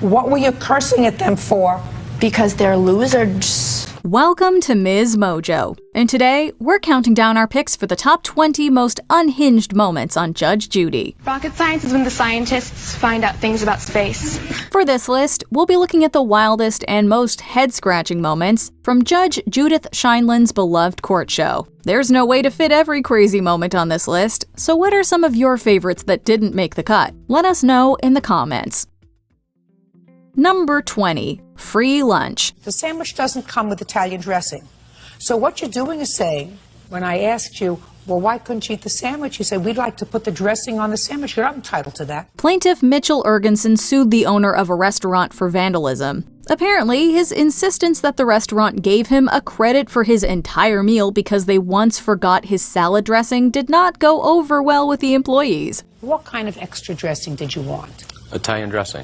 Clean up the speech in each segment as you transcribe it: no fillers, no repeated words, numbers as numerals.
What were you cursing at them for? Because they're losers. Welcome to MsMojo, and today we're counting down our picks for the top 20 most unhinged moments on Judge Judy. Rocket science is when the scientists find out things about space. For this list, we'll be looking at the wildest and most head-scratching moments from Judge Judith Sheindlin's beloved court show. There's no way to fit every crazy moment on this list, so what are some of your favorites that didn't make the cut? Let us know in the comments. Number 20. Free lunch. The sandwich doesn't come with Italian dressing. So what you're doing is saying, when I asked you, well, why couldn't you eat the sandwich? You said, we'd like to put the dressing on the sandwich. You're not entitled to that. Plaintiff Mitchell Ergensen sued the owner of a restaurant for vandalism. Apparently, his insistence that the restaurant gave him a credit for his entire meal because they once forgot his salad dressing did not go over well with the employees. What kind of extra dressing did you want? Italian dressing.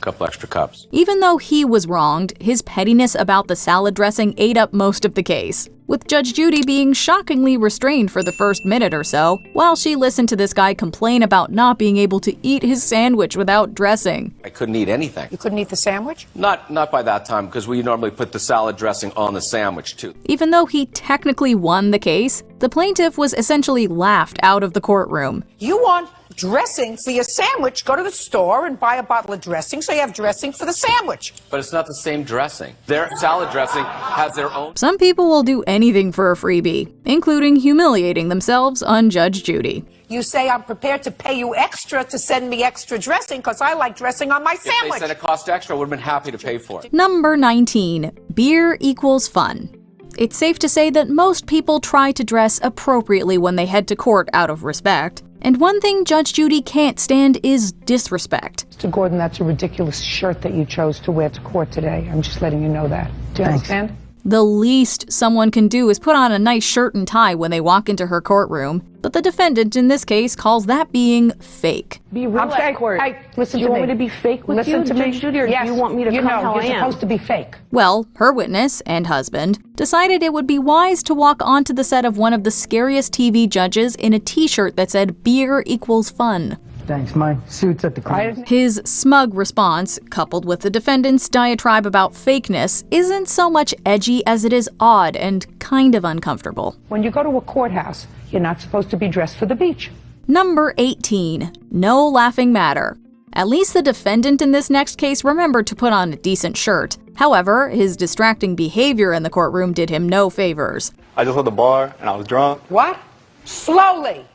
Couple extra cups. Even though he was wronged, his pettiness about the salad dressing ate up most of the case, with Judge Judy being shockingly restrained for the first minute or so, while she listened to this guy complain about not being able to eat his sandwich without dressing. I couldn't eat anything. You couldn't eat the sandwich? Not by that time, because we normally put the salad dressing on the sandwich too. Even though he technically won the case, the plaintiff was essentially laughed out of the courtroom. You want dressing for your sandwich, go to the store and buy a bottle of dressing so you have dressing for the sandwich. But it's not the same dressing. Their salad dressing has their own. Some people will do anything for a freebie, including humiliating themselves on Judge Judy. You say, I'm prepared to pay you extra to send me extra dressing because I like dressing on my sandwich. If they said it cost extra, I would have been happy to pay for it. Number 19. Beer equals fun. It's safe to say that most people try to dress appropriately when they head to court out of respect. And one thing Judge Judy can't stand is disrespect. Mr. Gordon, that's a ridiculous shirt that you chose to wear to court today. I'm just letting you know that. Do you understand? The least someone can do is put on a nice shirt and tie when they walk into her courtroom, but the defendant in this case calls that being fake. Be real at court. Hey, listen do you to want me. me to be fake with Listen you, to Judge me. Judy, or Yes. do you want me to come how I you're am? supposed to be fake. Well, her witness and husband decided it would be wise to walk onto the set of one of the scariest TV judges in a t-shirt that said beer equals fun. Thanks, my suit's at the corner. His smug response, coupled with the defendant's diatribe about fakeness, isn't so much edgy as it is odd and kind of uncomfortable. When you go to a courthouse, you're not supposed to be dressed for the beach. Number 18. No laughing matter. At least the defendant in this next case remembered to put on a decent shirt. However, his distracting behavior in the courtroom did him no favors. I just left the bar and I was drunk. What? Slowly.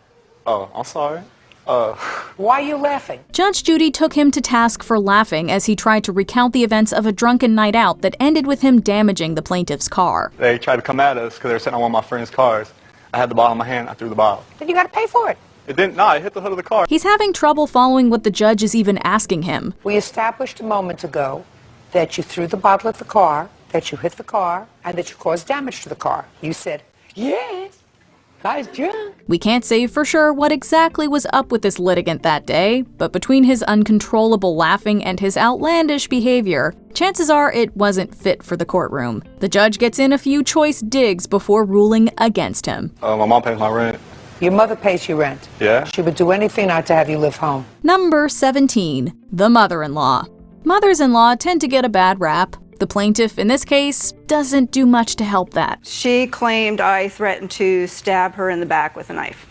Oh, I'm sorry. Why are you laughing? Judge Judy took him to task for laughing as he tried to recount the events of a drunken night out that ended with him damaging the plaintiff's car. They tried to come at us because they were sitting on one of my friend's cars. I had the bottle in my hand. I threw the bottle. Then you got to pay for it. It didn't. No, it hit the hood of the car. He's having trouble following what the judge is even asking him. We established a moment ago that you threw the bottle at the car, that you hit the car, and that you caused damage to the car. You said, yes, guy's drunk. We can't say for sure what exactly was up with this litigant that day, but between his uncontrollable laughing and his outlandish behavior, chances are it wasn't fit for the courtroom. The judge gets in a few choice digs before ruling against him. My mom pays my rent. Your mother pays you rent. Yeah? She would do anything not to have you live home. Number 17. The mother-in-law. Mothers-in-law tend to get a bad rap. The plaintiff, in this case, doesn't do much to help that. She claimed I threatened to stab her in the back with a knife.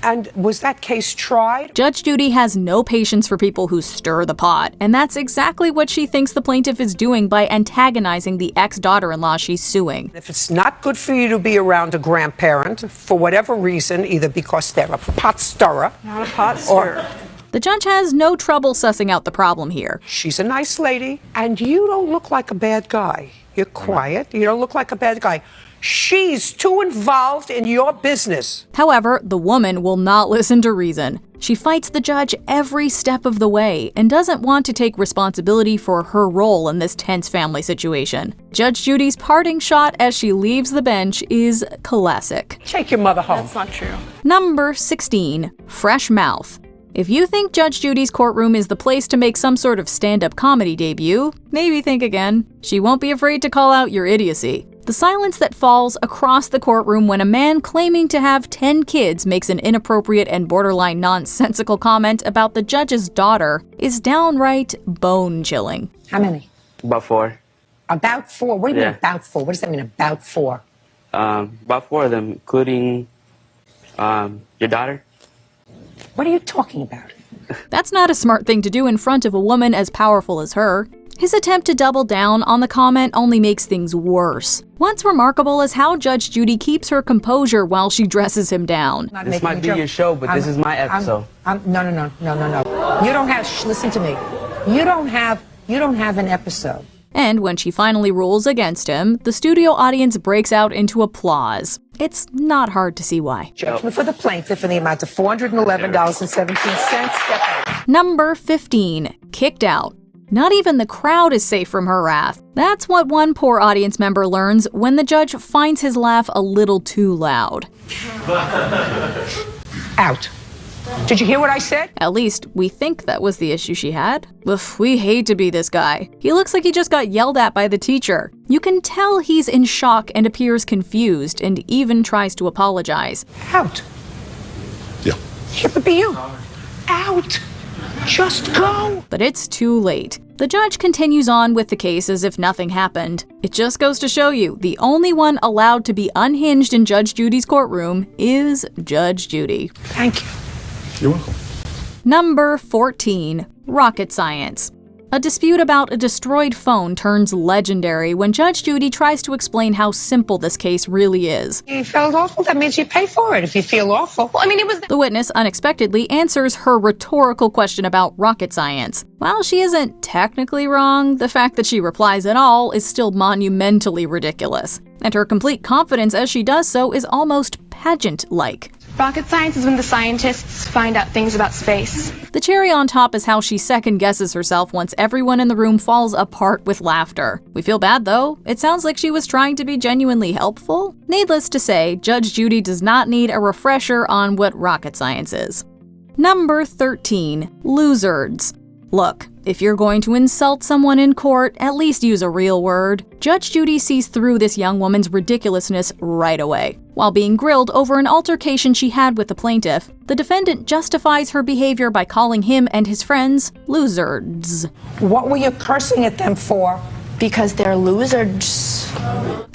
And was that case tried? Judge Judy has no patience for people who stir the pot, and that's exactly what she thinks the plaintiff is doing by antagonizing the ex-daughter-in-law she's suing. If it's not good for you to be around a grandparent, for whatever reason, either because they're a pot stirrer. Not a pot stirrer. The judge has no trouble sussing out the problem here. She's a nice lady, and you don't look like a bad guy. You're quiet. You don't look like a bad guy. She's too involved in your business. However, the woman will not listen to reason. She fights the judge every step of the way and doesn't want to take responsibility for her role in this tense family situation. Judge Judy's parting shot as she leaves the bench is classic. Take your mother home. That's not true. Number 16. Fresh mouth. If you think Judge Judy's courtroom is the place to make some sort of stand-up comedy debut, maybe think again. She won't be afraid to call out your idiocy. The silence that falls across the courtroom when a man claiming to have 10 kids makes an inappropriate and borderline nonsensical comment about the judge's daughter is downright bone-chilling. How many? About 4. About 4? What do you mean Yeah. about 4? What does that mean, about 4? About 4 of them, including your daughter. What are you talking about? That's not a smart thing to do in front of a woman as powerful as her. His attempt to double down on the comment only makes things worse. What's remarkable is how Judge Judy keeps her composure while she dresses him down. This might be your show, but this is my episode. No. You don't have, listen to me. You don't have an episode. And when she finally rules against him, the studio audience breaks out into applause. It's not hard to see why. Judgment for the plaintiff in the amount of $411.17. Number 15, kicked out. Not even the crowd is safe from her wrath. That's what one poor audience member learns when the judge finds his laugh a little too loud. Out. Did you hear what I said? At least, we think that was the issue she had. Ugh, we hate to be this guy. He looks like he just got yelled at by the teacher. You can tell he's in shock and appears confused and even tries to apologize. Out. Yeah. It would be you. Out. Just go. But it's too late. The judge continues on with the case as if nothing happened. It just goes to show you, the only one allowed to be unhinged in Judge Judy's courtroom is Judge Judy. Thank you. You're welcome. Number 14, rocket science. A dispute about a destroyed phone turns legendary when Judge Judy tries to explain how simple this case really is. You felt awful, that means you pay for it if you feel awful. Well, I mean, it was The witness unexpectedly answers her rhetorical question about rocket science. While she isn't technically wrong, the fact that she replies at all is still monumentally ridiculous. And her complete confidence as she does so is almost pageant-like. rocket science is when the scientists find out things about space. The cherry on top is how she second-guesses herself once everyone in the room falls apart with laughter. We feel bad, though. It sounds like she was trying to be genuinely helpful. Needless to say, Judge Judy does not need a refresher on what rocket science is. Number 13, losers. Look, if you're going to insult someone in court, at least use a real word. Judge Judy sees through this young woman's ridiculousness right away. While being grilled over an altercation she had with the plaintiff, the defendant justifies her behavior by calling him and his friends losers. What were you cursing at them for? Because they're losers.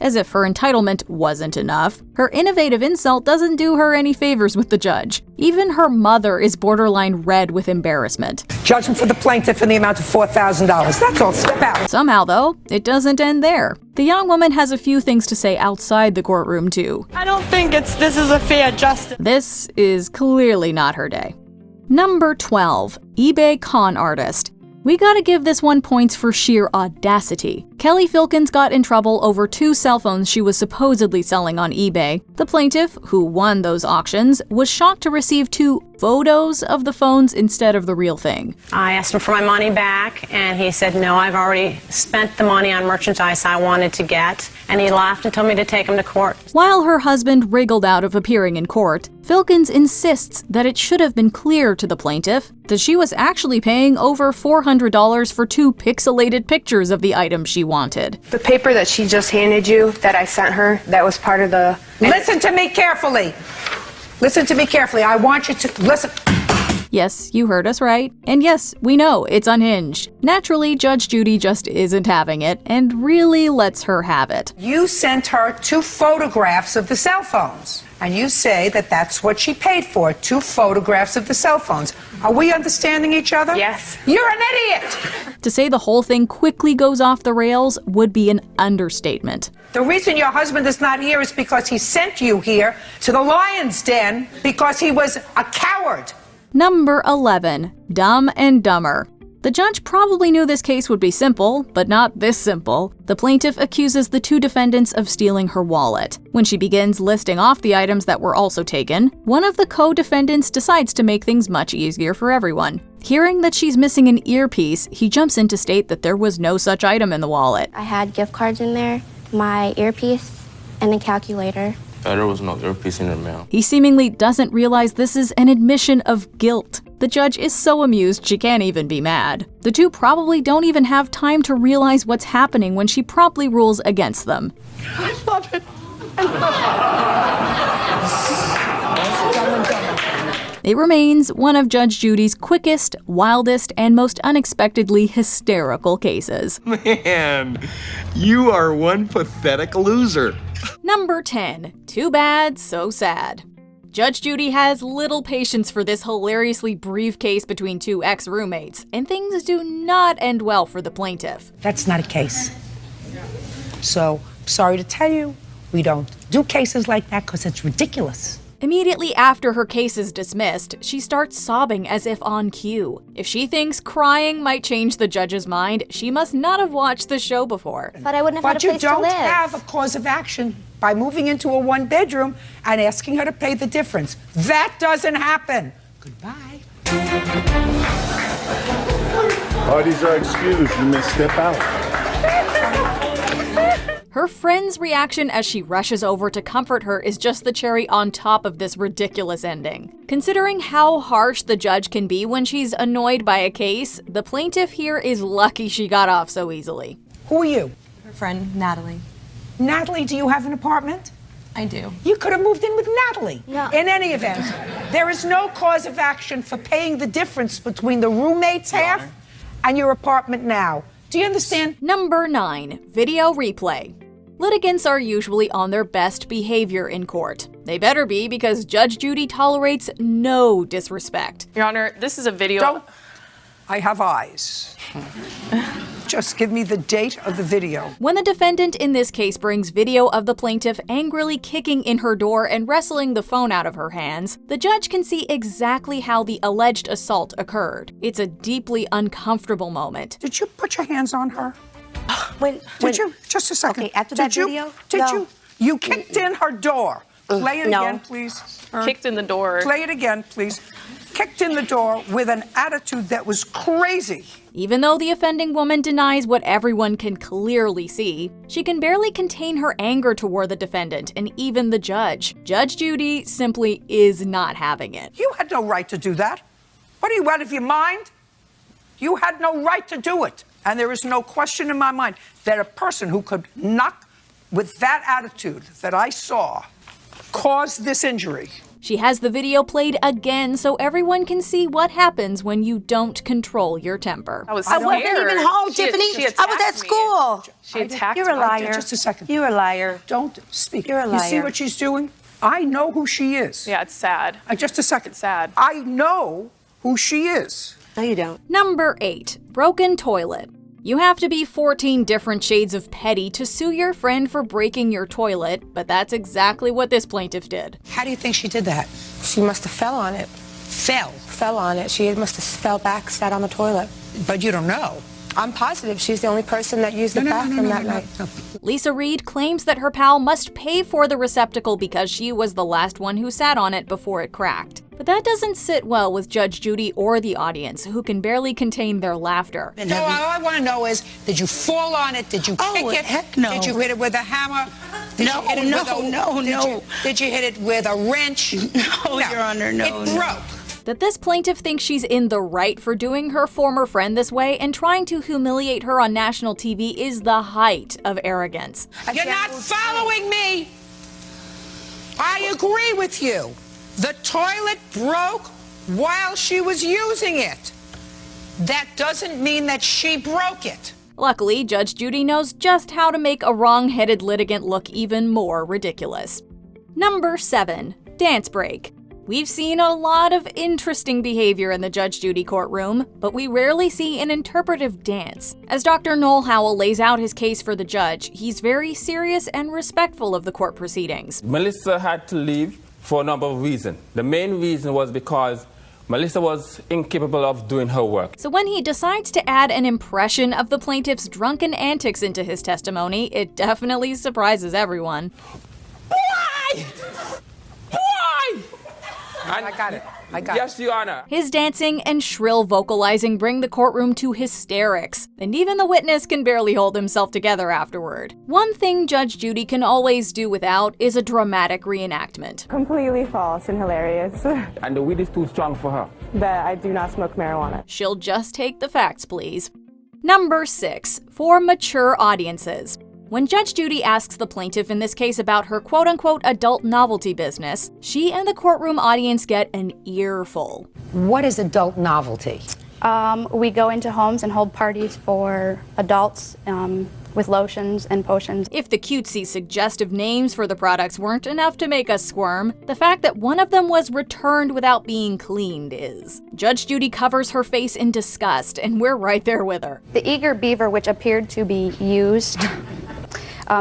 As if her entitlement wasn't enough, her innovative insult doesn't do her any favors with the judge. Even her mother is borderline red with embarrassment. Judgment for the plaintiff in the amount of $4,000. That's all. Step out. Somehow, though, it doesn't end there. The young woman has a few things to say outside the courtroom, too. I don't think this is a fair justice. This is clearly not her day. Number 12, eBay con artist. We gotta give this one points for sheer audacity. Kelly Filkins got in trouble over 2 cell phones she was supposedly selling on eBay. The plaintiff, who won those auctions, was shocked to receive 2 photos of the phones instead of the real thing. I asked him for my money back, and he said, no, I've already spent the money on merchandise I wanted to get. And he laughed and told me to take him to court. While her husband wriggled out of appearing in court, Filkins insists that it should have been clear to the plaintiff that she was actually paying over $400 for 2 pixelated pictures of the item she wanted. The paper that she just handed you that I sent her, that was part of the... Listen to me carefully. Listen to me carefully. I want you to listen. Yes, you heard us right. And yes, we know it's unhinged. Naturally, Judge Judy just isn't having it and really lets her have it. You sent her 2 photographs of the cell phones. And you say that that's what she paid for, 2 photographs of the cell phones. Are we understanding each other? Yes. You're an idiot! To say the whole thing quickly goes off the rails would be an understatement. The reason your husband is not here is because he sent you here to the lion's den because he was a coward. Number 11, Dumb and Dumber. The judge probably knew this case would be simple, but not this simple. The plaintiff accuses the 2 defendants of stealing her wallet. When she begins listing off the items that were also taken, one of the co-defendants decides to make things much easier for everyone. Hearing that she's missing an earpiece, he jumps in to state that there was no such item in the wallet. I had gift cards in there, my earpiece, and a calculator. There was no earpiece in her mouth. He seemingly doesn't realize this is an admission of guilt. The judge is so amused she can't even be mad. The two probably don't even have time to realize what's happening when she promptly rules against them. I love it. It remains one of Judge Judy's quickest, wildest, and most unexpectedly hysterical cases. Man, you are one pathetic loser. Number 10. Too bad, so sad. Judge Judy has little patience for this hilariously brief case between two ex-roommates, and things do not end well for the plaintiff. That's not a case. So, sorry to tell you, we don't do cases like that because it's ridiculous. Immediately after her case is dismissed, she starts sobbing as if on cue. If she thinks crying might change the judge's mind, she must not have watched the show before. But I wouldn't have had a place to live. But you don't have a cause of action by moving into a one-bedroom and asking her to pay the difference. That doesn't happen. Goodbye. Parties are excused. You may step out. Her friend's reaction as she rushes over to comfort her is just the cherry on top of this ridiculous ending. Considering how harsh the judge can be when she's annoyed by a case, the plaintiff here is lucky she got off so easily. Who are you? Her friend, Natalie. Natalie, do you have an apartment? I do. You could have moved in with Natalie. No. In any event, there is no cause of action for paying the difference between the roommate's half and your apartment now. Do you understand? Number 9. Video replay. Litigants are usually on their best behavior in court. They better be, because Judge Judy tolerates no disrespect. Your Honor, this is a video. Don't. I have eyes. Just give me the date of the video. When the defendant in this case brings video of the plaintiff angrily kicking in her door and wrestling the phone out of her hands, the judge can see exactly how the alleged assault occurred. It's a deeply uncomfortable moment. Did you put your hands on her? Wait. Did you? Just a second. Okay, after that video? Did No. you? You kicked in her door. Play it No. again, please. Kicked in the door. Play it again, please. Kicked in the door with an attitude that was crazy. Even though the offending woman denies what everyone can clearly see, she can barely contain her anger toward the defendant and even the judge. Judge Judy simply is not having it. You had no right to do that. What, are you out of your mind? You had no right to do it. And there is no question in my mind that a person who could knock with that attitude that I saw caused this injury. She has the video played again so everyone can see what happens when you don't control your temper. I wasn't even home, Tiffany. I was at school. She attacked me. You're a liar. Just a second. You're a liar. Don't speak. You're a You see liar. what she's doing? I know who she is. Yeah, it's sad. Just a second. It's sad. I know who she is. No, you don't. Number 8. Broken toilet. You have to be 14 different shades of petty to sue your friend for breaking your toilet, but that's exactly what this plaintiff did. How do you think she did that? She must have fell on it. Fell on it. She must have fell back, sat on the toilet. But you don't know. I'm positive she's the only person that used the bathroom that night. Lisa Reed claims that her pal must pay for the receptacle because she was the last one who sat on it before it cracked. But that doesn't sit well with Judge Judy or the audience, who can barely contain their laughter. No, all I want to know is, did you fall on it? Did you kick it? Heck no. Did you hit it with a hammer? Did you hit it Did you hit it with a wrench? No, Your Honor, no. It broke. That this plaintiff thinks she's in the right for doing her former friend this way and trying to humiliate her on national TV is the height of arrogance. You're not following me. I agree with you. The toilet broke while she was using it. That doesn't mean that she broke it. Luckily, Judge Judy knows just how to make a wrong-headed litigant look even more ridiculous. Number 7. Dance break. We've seen a lot of interesting behavior in the Judge Judy courtroom, but we rarely see an interpretive dance. As Dr. Noel Howell lays out his case for the judge, he's very serious and respectful of the court proceedings. Melissa had to leave for a number of reasons. The main reason was because Melissa was incapable of doing her work. So when he decides to add an impression of the plaintiff's drunken antics into his testimony, it definitely surprises everyone. Why? Why? I got it. Yes, Your Honor. His dancing and shrill vocalizing bring the courtroom to hysterics, and even the witness can barely hold himself together afterward. One thing Judge Judy can always do without is a dramatic reenactment. Completely false and hilarious. And the weed is too strong for her. that I do not smoke marijuana. She'll just take the facts, please. Number 6. For mature audiences. When Judge Judy asks the plaintiff in this case about her quote-unquote adult novelty business, she and the courtroom audience get an earful. What is adult novelty? We go into homes and hold parties for adults with lotions and potions. If the cutesy suggestive names for the products weren't enough to make us squirm, the fact that one of them was returned without being cleaned is. Judge Judy covers her face in disgust, and we're right there with her. The eager beaver, which appeared to be used,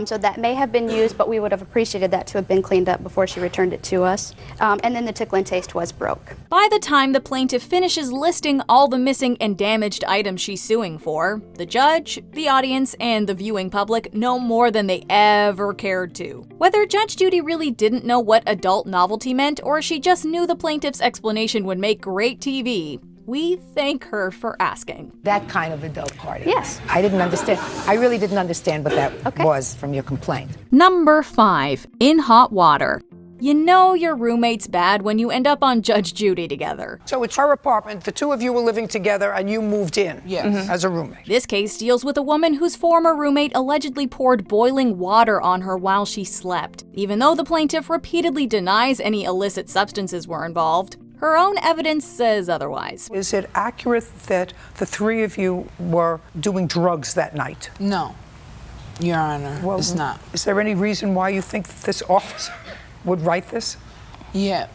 so that may have been used, but we would have appreciated that to have been cleaned up before she returned it to us. And then the tickle and taste was broke. By the time the plaintiff finishes listing all the missing and damaged items she's suing for, the judge, the audience, and the viewing public know more than they ever cared to. Whether Judge Judy really didn't know what adult novelty meant, or she just knew the plaintiff's explanation would make great TV, we thank her for asking. That kind of adult party? Yes. I didn't understand. I really didn't understand what that was from your complaint. Number 5. In hot water. You know your roommate's bad when you end up on Judge Judy together. So it's her apartment, the two of you were living together, and you moved in as a roommate. This case deals with a woman whose former roommate allegedly poured boiling water on her while she slept. Even though the plaintiff repeatedly denies any illicit substances were involved, her own evidence says otherwise. Is it accurate that the three of you were doing drugs that night? No, Your Honor, it's not. Is there any reason why you think that this officer would write this? Yeah,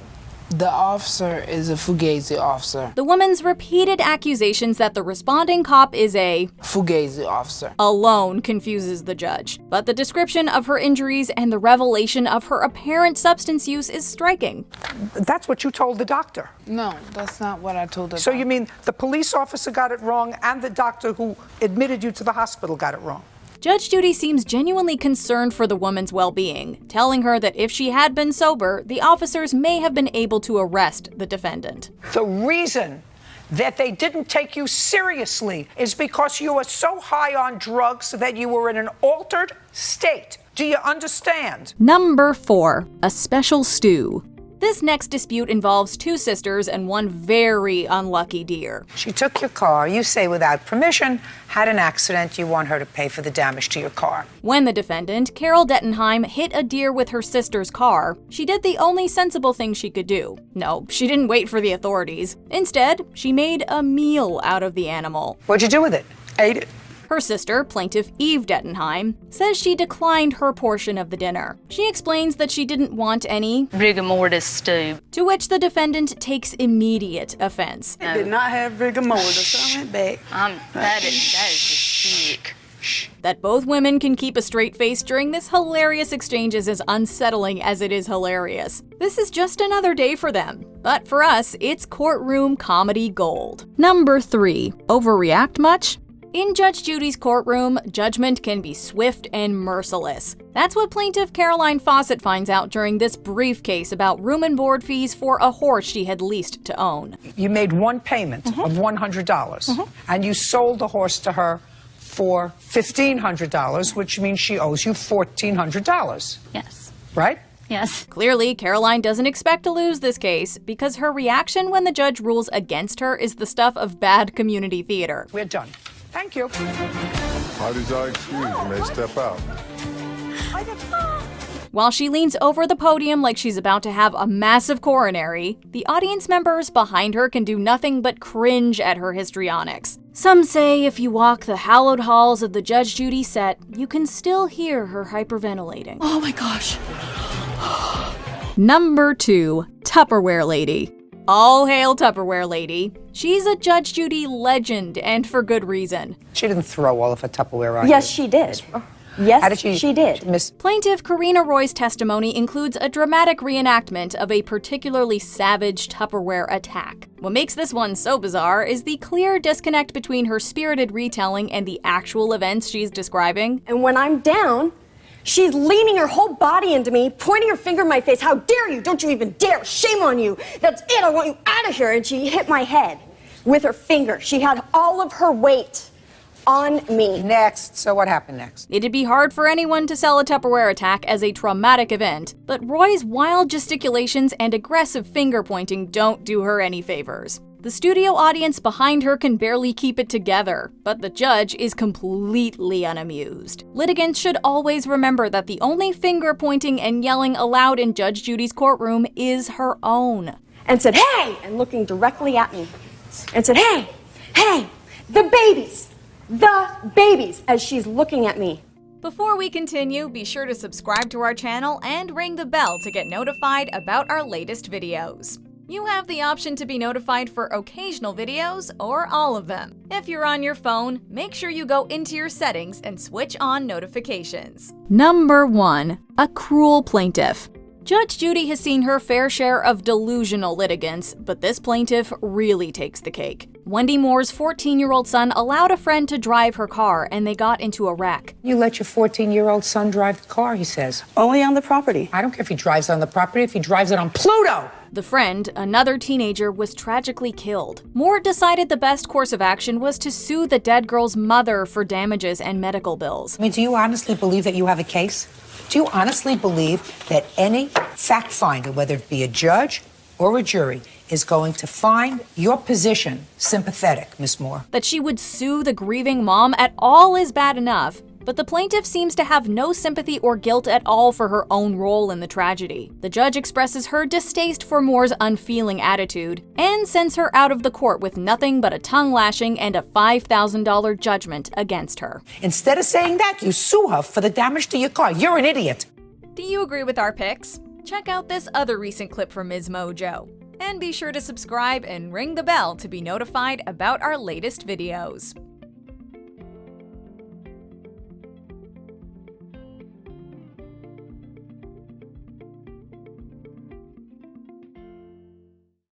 the officer is a Fugazi officer. The woman's repeated accusations that the responding cop is a Fugazi officer alone confuses the judge. But the description of her injuries and the revelation of her apparent substance use is striking. That's what you told the doctor. No, that's not what I told her. So you mean the police officer got it wrong and the doctor who admitted you to the hospital got it wrong? Judge Judy seems genuinely concerned for the woman's well-being, telling her that if she had been sober, the officers may have been able to arrest the defendant. The reason that they didn't take you seriously is because you were so high on drugs that you were in an altered state. Do you understand? Number 4. A special stew. This next dispute involves two sisters and one very unlucky deer. She took your car, you say without permission, had an accident, you want her to pay for the damage to your car. When the defendant, Carol Dettenheim, hit a deer with her sister's car, she did the only sensible thing she could do. No, she didn't wait for the authorities. Instead, she made a meal out of the animal. What'd you do with it? Ate it? Her sister, plaintiff Eve Dettenheim, says she declined her portion of the dinner. She explains that she didn't want any rigor mortis stew, to which the defendant takes immediate offense. I did not have rigor mortis, so I went back. That is just sick. That both women can keep a straight face during this hilarious exchange is as unsettling as it is hilarious. This is just another day for them. But for us, it's courtroom comedy gold. Number 3. Overreact much? In Judge Judy's courtroom, judgment can be swift and merciless. That's what plaintiff Caroline Fawcett finds out during this brief case about room and board fees for a horse she had leased to own. You made one payment of $100, and you sold the horse to her for $1,500, which means she owes you $1,400. Yes. Right? Yes. Clearly, Caroline doesn't expect to lose this case because her reaction when the judge rules against her is the stuff of bad community theater. We're done. Thank you. Parties are excused. You may step out. While she leans over the podium like she's about to have a massive coronary, the audience members behind her can do nothing but cringe at her histrionics. Some say if you walk the hallowed halls of the Judge Judy set, you can still hear her hyperventilating. Oh my gosh. Number 2. Tupperware Lady. All hail Tupperware Lady. She's a Judge Judy legend, and for good reason. She didn't throw all of her Tupperware on Yes, she did. Yes, How did she did. Plaintiff Karina Roy's testimony includes a dramatic reenactment of a particularly savage Tupperware attack. What makes this one so bizarre is the clear disconnect between her spirited retelling and the actual events she's describing. And when I'm down, she's leaning her whole body into me, pointing her finger in my face. How dare you? Don't you even dare. Shame on you. That's it. I want you out of here. And she hit my head with her finger. She had all of her weight on me. Next. So what happened next? It'd be hard for anyone to sell a Tupperware attack as a traumatic event, but Roy's wild gesticulations and aggressive finger pointing don't do her any favors. The studio audience behind her can barely keep it together, but the judge is completely unamused. Litigants should always remember that the only finger pointing and yelling allowed in Judge Judy's courtroom is her own. And said, hey, and looking directly at me. And said, hey, hey, the babies, as she's looking at me. Before we continue, be sure to subscribe to our channel and ring the bell to get notified about our latest videos. You have the option to be notified for occasional videos or all of them. If you're on your phone, make sure you go into your settings and switch on notifications. Number 1. A cruel plaintiff. Judge Judy has seen her fair share of delusional litigants, but this plaintiff really takes the cake. Wendy Moore's 14-year-old son allowed a friend to drive her car, and they got into a wreck. You let your 14-year-old son drive the car, he says. Only on the property. I don't care if he drives on the property, if he drives it on Pluto. The friend, another teenager, was tragically killed. Moore decided the best course of action was to sue the dead girl's mother for damages and medical bills. I mean, do you honestly believe that you have a case? Do you honestly believe that any fact finder, whether it be a judge or a jury, is going to find your position sympathetic, Miss Moore? That she would sue the grieving mom at all is bad enough, but the plaintiff seems to have no sympathy or guilt at all for her own role in the tragedy. The judge expresses her distaste for Moore's unfeeling attitude and sends her out of the court with nothing but a tongue lashing and a $5,000 judgment against her. Instead of saying that, you sue her for the damage to your car. You're an idiot. Do you agree with our picks? Check out this other recent clip from MsMojo. And be sure to subscribe and ring the bell to be notified about our latest videos.